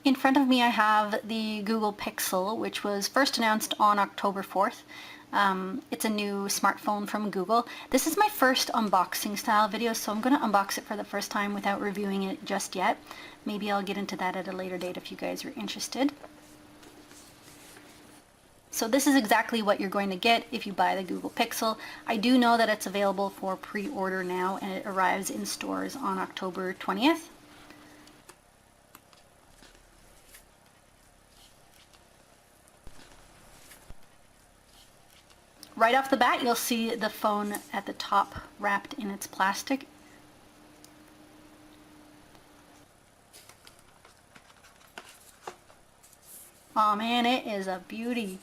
In front of me I have the Google Pixel, which was first announced on October 4th. It's a new smartphone from Google. This is my first unboxing style video, so I'm going to unbox it for the first time without reviewing it just yet. Maybe I'll get into that at a later date if you guys are interested. So this is exactly what you're going to get if you buy the Google Pixel. I do know that it's available for pre-order now, and it arrives in stores on October 20th. Right off the bat, you'll see the phone at the top wrapped in its plastic. Oh man, it is a beauty.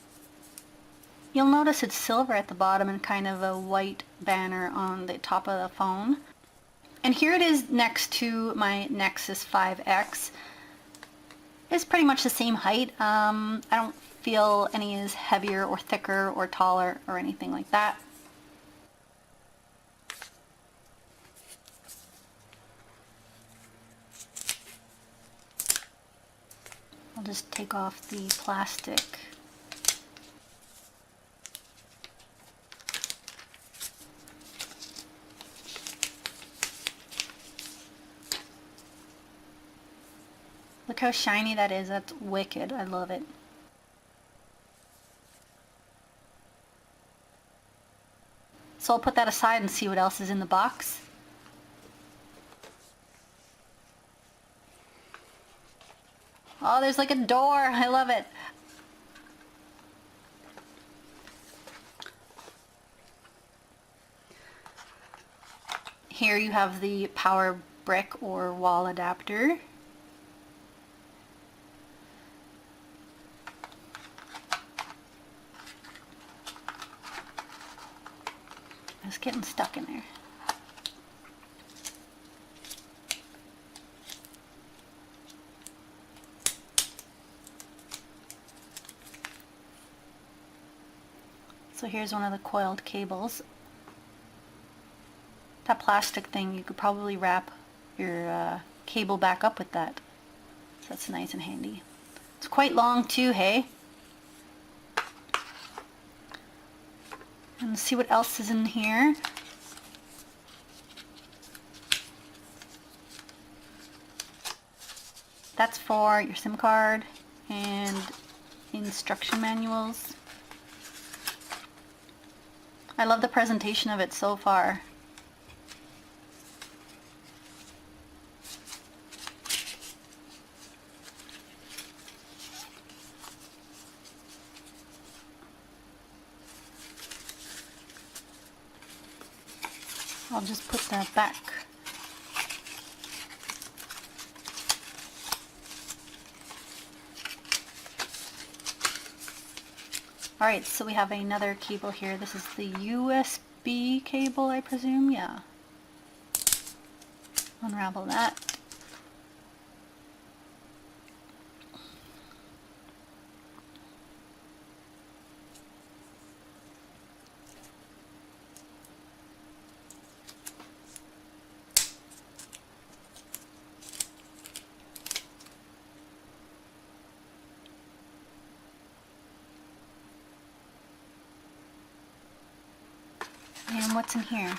You'll notice it's silver at the bottom and kind of a white banner on the top of the phone. And here it is next to my Nexus 5X. It's pretty much the same height. I don't feel any is heavier or thicker or taller or anything like that. I'll just take off the plastic. Look how shiny that is. That's wicked. I love it. So I'll put that aside and see what else is in the box. Oh, there's like a door. I love it. Here you have the power brick or wall adapter. It's getting stuck in there. So here's one of the coiled cables. That plastic thing, you could probably wrap your cable back up with that. So that's nice and handy. It's quite long too, hey? And see what else is in here. That's for your SIM card and instruction manuals. I love the presentation of it so far. I'll just put that back. Alright, so we have another cable here. This is the USB cable, I presume. Yeah. Unravel that. And what's in here?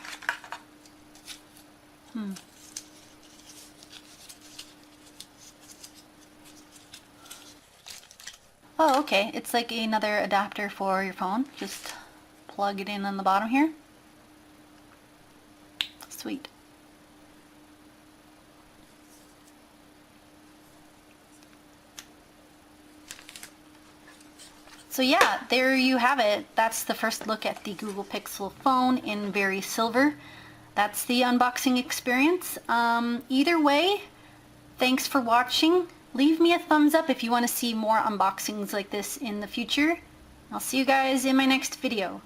Oh, okay. It's like another adapter for your phone. Just plug it in on the bottom here. Sweet. So yeah, there you have it. That's the first look at the Google Pixel phone in very silver. That's the unboxing experience. Either way, thanks for watching. Leave me a thumbs up if you want to see more unboxings like this in the future. I'll see you guys in my next video.